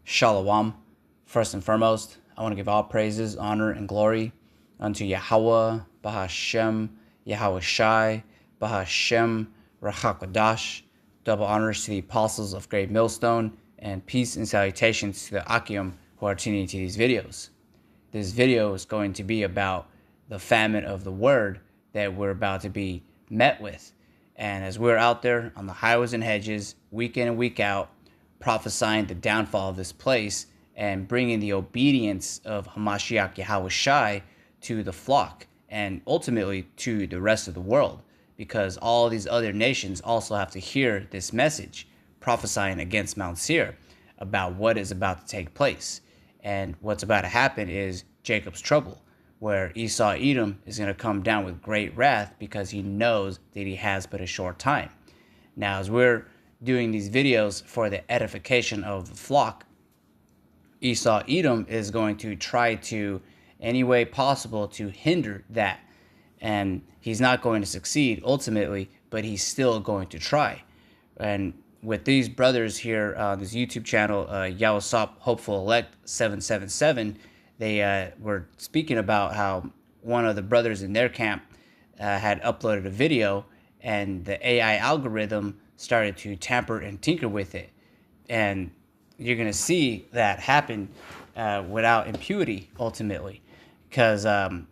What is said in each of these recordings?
Shalom. First and foremost, I want to give all praises, honor, and glory unto Yahweh, Bahashem, Yahweh Shai, Bahashem, Rachakodash. Double honors to the apostles of Great Millstone, and peace and salutations to the Akim who are tuning to these videos. This video is going to be about the famine of the word that we're about to be met with. And as we're out there on the highways and hedges, week in and week out, prophesying the downfall of this place and bringing the obedience of Hamashiach Yahweh Shai to the flock and ultimately to the rest of the world, because all these other nations also have to hear this message prophesying against Mount Seir about what is about to take place. And what's about to happen is Jacob's trouble, where Esau Edom is going to come down with great wrath because he knows that he has but a short time. Now, as we're doing these videos for the edification of the flock, Esau Edom is going to try to, any way possible, to hinder that. And he's not going to succeed ultimately, but he's still going to try. And with these brothers here, this YouTube channel, Yawasop Hopeful Elect 777, they were speaking about how one of the brothers in their camp had uploaded a video, and the AI algorithm started to tamper and tinker with it. And you're going to see that happen without impunity ultimately, because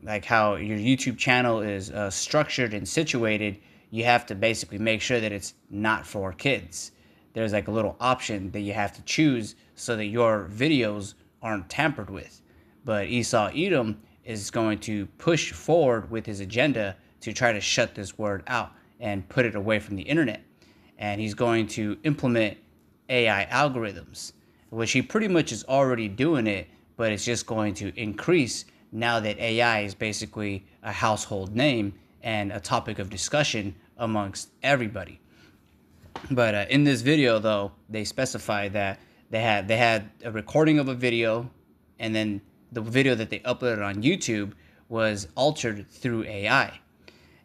like how your YouTube channel is structured and situated, you have to basically make sure that it's not for kids. There's like a little option that you have to choose so that your videos aren't tampered with. But Esau Edom is going to push forward with his agenda to try to shut this word out and put it away from the internet. And he's going to implement AI algorithms, which he pretty much is already doing it, but it's just going to increase now that AI is basically a household name and a topic of discussion amongst everybody. But in this video, though, they specify that they had a recording of a video, and then the video that they uploaded on YouTube was altered through AI.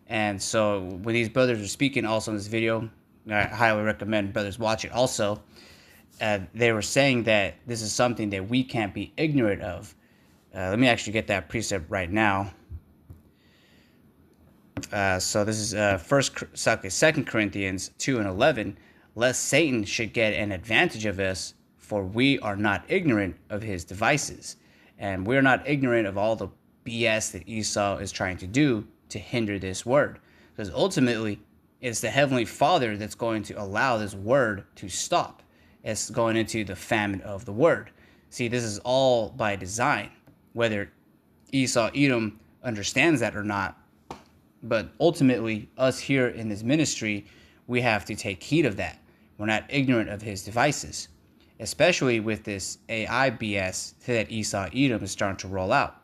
And so when these brothers are speaking also in this video, I highly recommend brothers watch it also. They were saying that this is something that we can't be ignorant of. Let me actually get that precept right now. So this is 2 Corinthians 2:11. Lest Satan should get an advantage of us, for we are not ignorant of his devices. And we're not ignorant of all the BS that Esau is trying to do to hinder this word. Because ultimately, it's the Heavenly Father that's going to allow this word to stop. It's going into the famine of the word. See, this is all by design, whether Esau Edom understands that or not. But ultimately, us here in this ministry, we have to take heed of that. We're not ignorant of his devices, especially with this AI BS that Esau Edom is starting to roll out.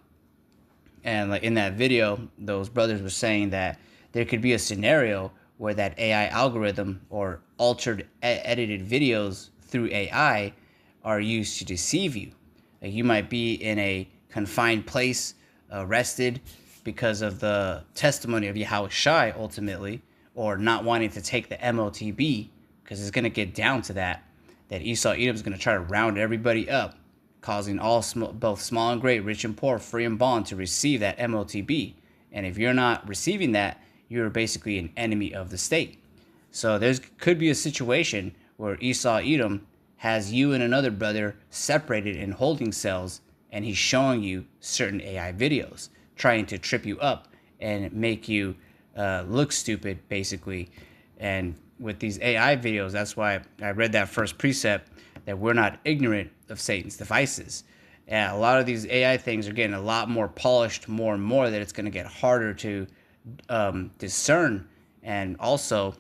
And like in that video, those brothers were saying that there could be a scenario where that AI algorithm or altered edited videos through AI are used to deceive you. Like you might be in a confined place, arrested because of the testimony of Yahweh Shai ultimately, or not wanting to take the MOTB, because it's going to get down to that Esau Edom is going to try to round everybody up, causing all both small and great, rich and poor, free and bond to receive that MOTB. And if you're not receiving that, you're basically an enemy of the state. So there could be a situation where Esau Edom has you and another brother separated in holding cells, and he's showing you certain AI videos, trying to trip you up and make you look stupid, basically. And with these AI videos, that's why I read that first precept, that we're not ignorant of Satan's devices. And a lot of these AI things are getting a lot more polished more and more, that it's going to get harder to discern. And also,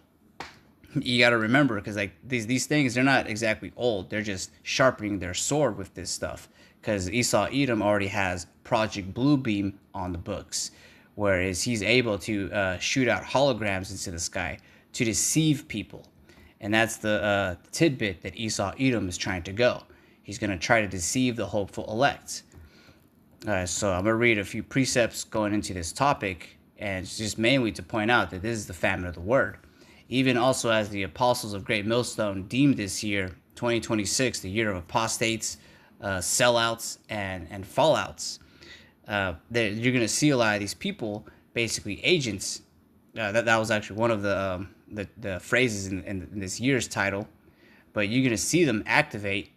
you got to remember, because like these things, they're not exactly old. They're just sharpening their sword with this stuff, because Esau Edom already has Project Bluebeam on the books, whereas he's able to shoot out holograms into the sky to deceive people. And that's the tidbit that Esau Edom is trying to go. He's going to try to deceive the hopeful elect. So I'm going to read a few precepts going into this topic, and it's just mainly to point out that this is the famine of the word. Even also as the apostles of Great Millstone deemed this year, 2026, the year of apostates, sellouts and fallouts. You're going to see a lot of these people, basically agents. That was actually one of the phrases in this year's title. But you're going to see them activate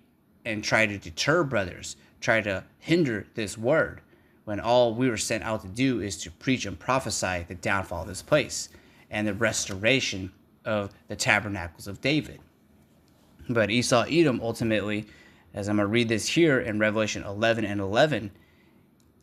and try to deter brothers, try to hinder this word, when all we were sent out to do is to preach and prophesy the downfall of this place and the restoration of the tabernacles of David. But Esau Edom ultimately, as I'm going to read this here in Revelation 11:11,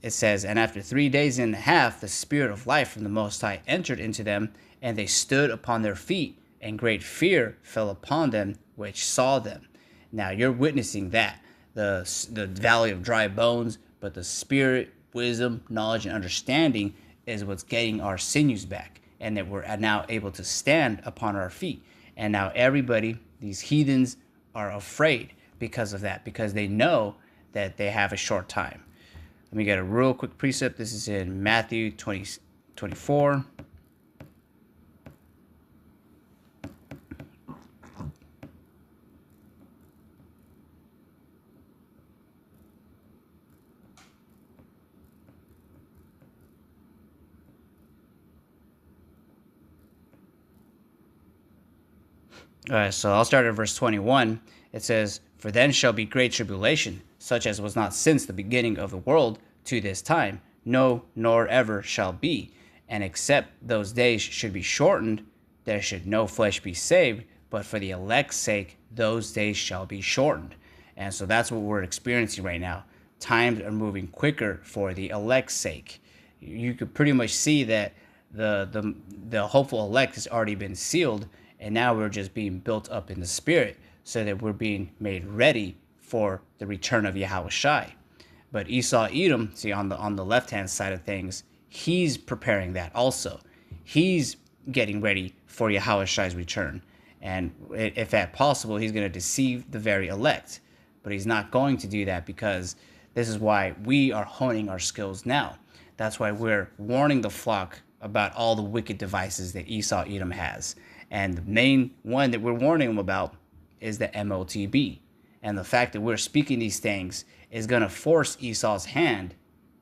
it says, "And after 3 days and a half, the Spirit of life from the Most High entered into them, and they stood upon their feet, and great fear fell upon them which saw them." Now you're witnessing that, the valley of dry bones, but the Spirit, wisdom, knowledge, and understanding is what's getting our sinews back, and that we're now able to stand upon our feet. And now everybody, these heathens, are afraid because of that, because they know that they have a short time. Let me get a real quick precept. This is in Matthew 20:24. All right, so I'll start at verse 21. It says, "For then shall be great tribulation, such as was not since the beginning of the world to this time, no, nor ever shall be. And except those days should be shortened, there should no flesh be saved, but for the elect's sake, those days shall be shortened." And so that's what we're experiencing right now. Times are moving quicker for the elect's sake. You could pretty much see that the hopeful elect has already been sealed, and now we're just being built up in the spirit so that we're being made ready for the return of Yahushai. But Esau Edom, see on the left-hand side of things, he's preparing that also. He's getting ready for Yahushai's return. And if at possible, he's going to deceive the very elect. But he's not going to do that, because this is why we are honing our skills now. That's why we're warning the flock about all the wicked devices that Esau Edom has. And the main one that we're warning them about is the MOTB. And the fact that we're speaking these things is going to force Esau's hand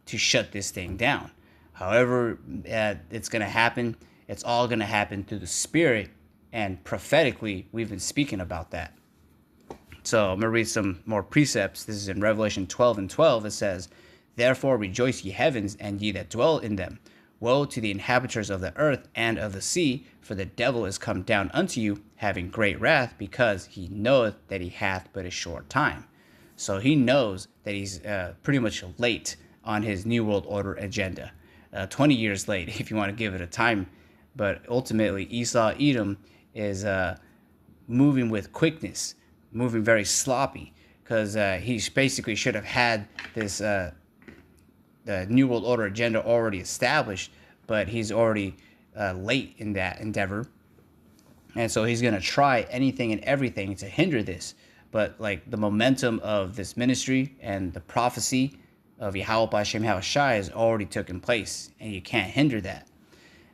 to shut this thing down. However it's going to happen, it's all going to happen through the Spirit. And prophetically, we've been speaking about that. So I'm going to read some more precepts. This is in Revelation 12:12. It says, "Therefore rejoice, ye heavens, and ye that dwell in them. Woe to the inhabitants of the earth and of the sea, for the devil is come down unto you, having great wrath, because he knoweth that he hath but a short time." So he knows that he's pretty much late on his New World Order agenda. 20 years late, if you want to give it a time. But ultimately, Esau Edom is moving with quickness, moving very sloppy, because he basically should have had this the New World Order agenda already established, but he's already late in that endeavor. And so he's going to try anything and everything to hinder this. But like the momentum of this ministry and the prophecy of Yahweh Hashem Yahushai has already taken place, and you can't hinder that.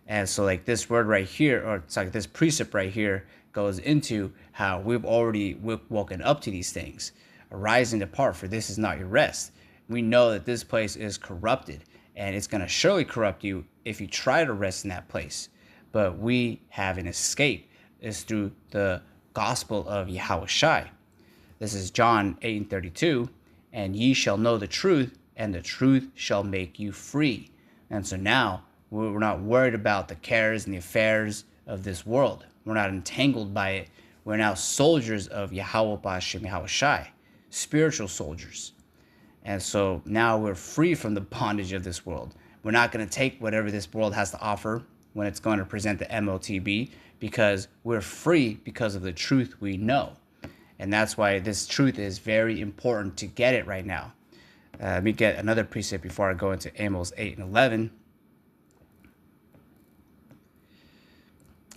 And so like this word right here, or it's like this precept right here, goes into how we've already woken up to these things. Arise and depart, for this is not your rest. We know that this place is corrupted, and it's going to surely corrupt you if you try to rest in that place. But we have an escape. It's through the gospel of Yahushai. This is John 8:32. "And ye shall know the truth, and the truth shall make you free." And so now we're not worried about the cares and the affairs of this world. We're not entangled by it. We're now soldiers of Yahweh B'Hashem Yahushai, spiritual soldiers. And so now we're free from the bondage of this world. We're not going to take whatever this world has to offer when it's going to present the MOTB, because we're free because of the truth we know. And that's why this truth is very important to get it right now. Let me get another precept before I go into Amos 8:11.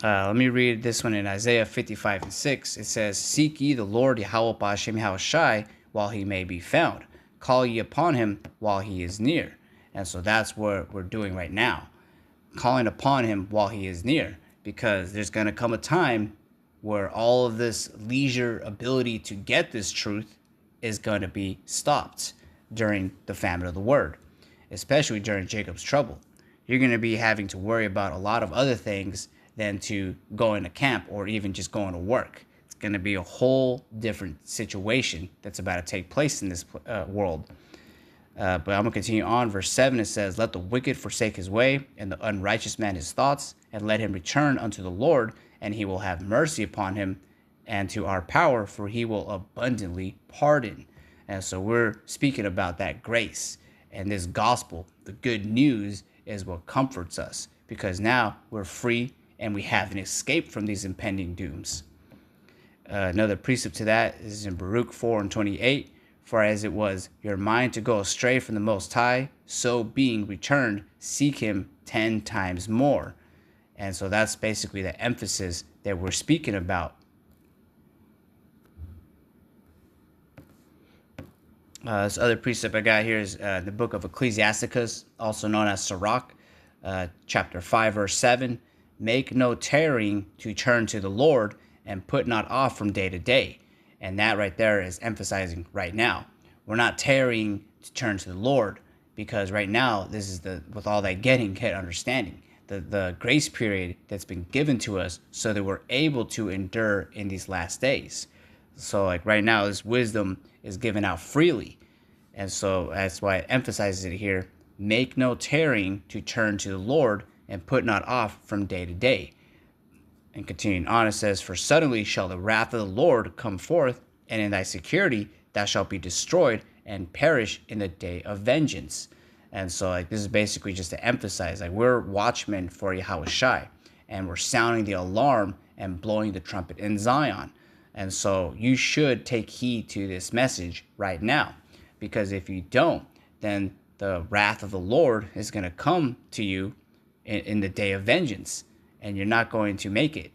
Let me read this one in Isaiah 55:6. It says, "Seek ye the Lord Yahweh B'Hashem Yahushai while he may be found. Call ye upon him while he is near." And so that's what we're doing right now. Calling upon him while he is near. Because there's going to come a time where all of this leisure ability to get this truth is going to be stopped during the famine of the word, especially during Jacob's trouble. You're going to be having to worry about a lot of other things than to go into camp or even just going to work. It's going to be a whole different situation that's about to take place in this world. But I'm going to continue on. Verse 7, it says, "Let the wicked forsake his way, and the unrighteous man his thoughts, and let him return unto the Lord, and he will have mercy upon him, and to our power, for he will abundantly pardon." And so we're speaking about that grace. And this gospel, the good news, is what comforts us, because now we're free and we have an escape from these impending dooms. Another precept to that is in Baruch 4:28. "For as it was your mind to go astray from the Most High, so being returned, seek him 10 times more." And so that's basically the emphasis that we're speaking about. This other precept I got here is the book of Ecclesiasticus, also known as Sirach, chapter 5, verse 7. "Make no tarrying to turn to the Lord, and put not off from day to day." And that right there is emphasizing right now. We're not tarrying to turn to the Lord, because right now, this is with all that get understanding. The grace period that's been given to us so that we're able to endure in these last days. So like right now, this wisdom is given out freely. And so that's why it emphasizes it here. "Make no tarrying to turn to the Lord, and put not off from day to day." And continuing on, it says, "For suddenly shall the wrath of the Lord come forth, and in thy security thou shalt be destroyed and perish in the day of vengeance." And so like this is basically just to emphasize, like we're watchmen for Yahushai, and we're sounding the alarm and blowing the trumpet in Zion. And so you should take heed to this message right now, because if you don't, then the wrath of the Lord is going to come to you in the day of vengeance, and you're not going to make it.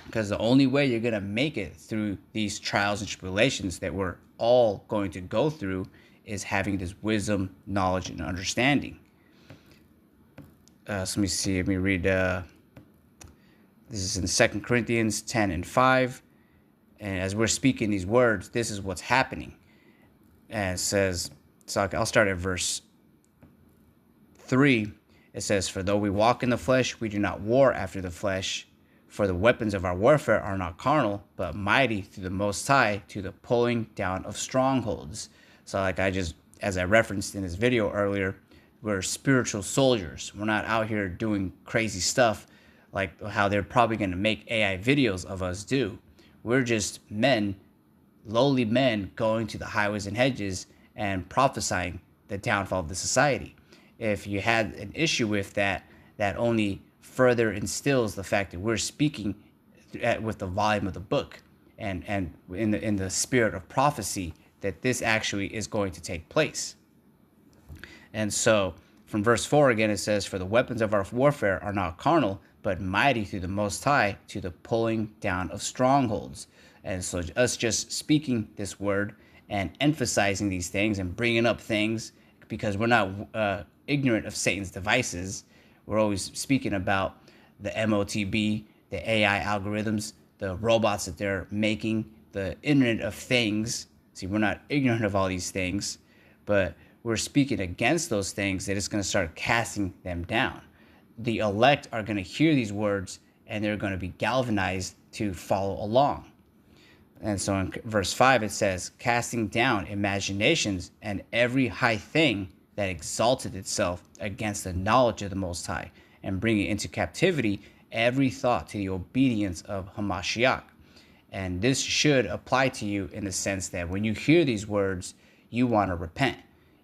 Because the only way you're going to make it through these trials and tribulations that we're all going to go through is having this wisdom, knowledge, and understanding. So let me see. Let me read. This is in 2 Corinthians 10:5. And as we're speaking these words, this is what's happening. And it says, so I'll start at verse 3. It says, "For though we walk in the flesh, we do not war after the flesh. For the weapons of our warfare are not carnal, but mighty through the Most High to the pulling down of strongholds." So like as I referenced in this video earlier, we're spiritual soldiers. We're not out here doing crazy stuff like how they're probably going to make AI videos of us do. We're just men, lowly men, going to the highways and hedges and prophesying the downfall of the society. If you had an issue with that, that only further instills the fact that we're speaking with the volume of the book and in the spirit of prophecy that this actually is going to take place. And so from verse 4 again, it says, "For the weapons of our warfare are not carnal, but mighty through the Most High to the pulling down of strongholds." And so us just speaking this word and emphasizing these things and bringing up things, because we're not ignorant of Satan's devices. We're always speaking about the MOTB, the AI algorithms, the robots that they're making, the Internet of Things. See, we're not ignorant of all these things, but we're speaking against those things that it's going to start casting them down. The elect are going to hear these words, and they're going to be galvanized to follow along. And so in verse 5, it says, "Casting down imaginations and every high thing that exalted itself against the knowledge of the Most High, and bringing into captivity every thought to the obedience of Hamashiach." And this should apply to you in the sense that when you hear these words, you want to repent.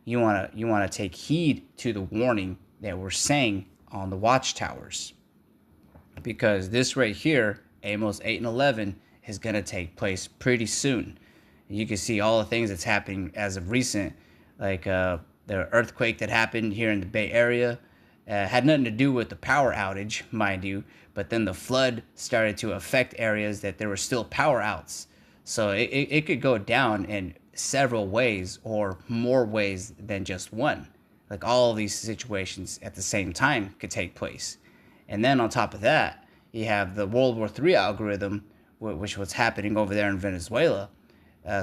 You want to take heed to the warning that we're saying on the watchtowers. Because this right here, Amos 8:11, is going to take place pretty soon. You can see all the things that's happening as of recent, like the earthquake that happened here in the Bay Area. Had nothing to do with the power outage, mind you, but then the flood started to affect areas that there were still power outs. So it could go down in several ways, or more ways than just one. Like all of these situations at the same time could take place. And then on top of that, you have the World War III algorithm, which was happening over there in Venezuela.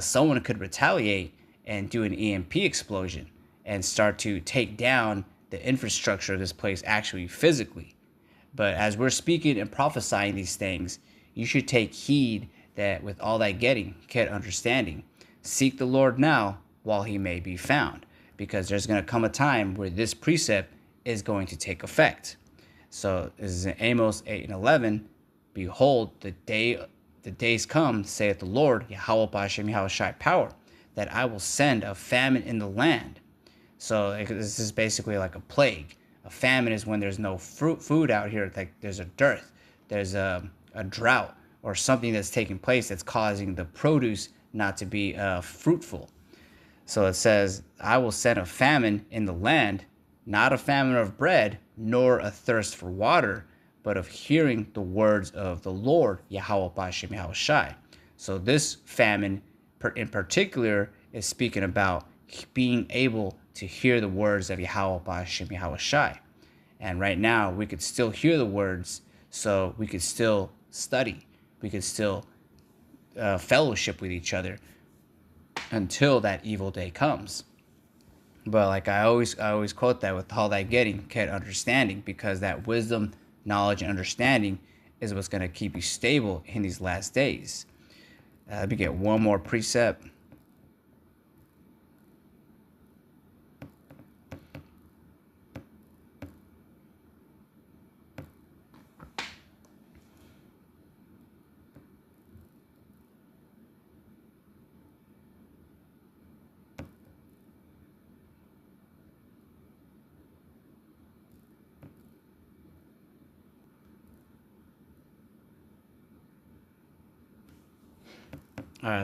someone could retaliate and do an EMP explosion and start to take down the infrastructure of this place actually physically. But as we're speaking and prophesying these things, you should take heed that with all thy getting, get understanding. Seek the Lord now while he may be found, because there's going to come a time where this precept is going to take effect. So this is in Amos 8:11. Behold, the days come, saith the Lord, Yahweh B'Hashem Yahweh Shai power, that I will send a famine in the land. So this is basically like a plague. A famine is when there's no food out here, like there's a dearth, there's a drought, or something that's taking place that's causing the produce not to be fruitful. So it says, I will send a famine in the land, not a famine of bread, nor a thirst for water, but of hearing the words of the Lord, Yahweh B'Hashem Yahweh Shai. So this famine in particular is speaking about being able to hear the words of Yahweh B'Hashem Yahweh Shai. And right now, we could still hear the words, so we could still study. We could still fellowship with each other until that evil day comes. But like I always quote that, with all that getting, get understanding, because that wisdom, knowledge, and understanding is what's going to keep you stable in these last days. Let me get one more precept.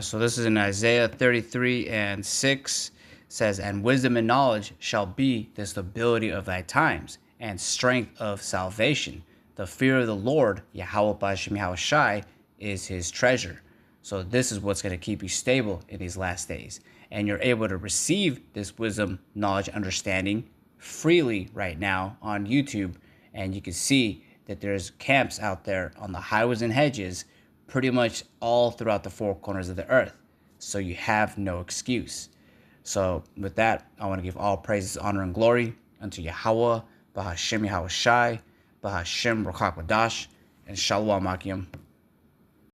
So this is in Isaiah 33:6. Says, and wisdom and knowledge shall be the stability of thy times, and strength of salvation. The fear of the Lord, Yahweh B'Hashem Yahweh Shai, is his treasure. So this is what's going to keep you stable in these last days. And you're able to receive this wisdom, knowledge, understanding freely right now on YouTube. And you can see that there's camps out there on the highways and hedges pretty much all throughout the four corners of the earth. So you have no excuse. So with that, I want to give all praises, honor, and glory unto Yahweh, B'Hashem Yahweh Shai, B'Hashem Ruach HaKodesh, and Shalom Akim.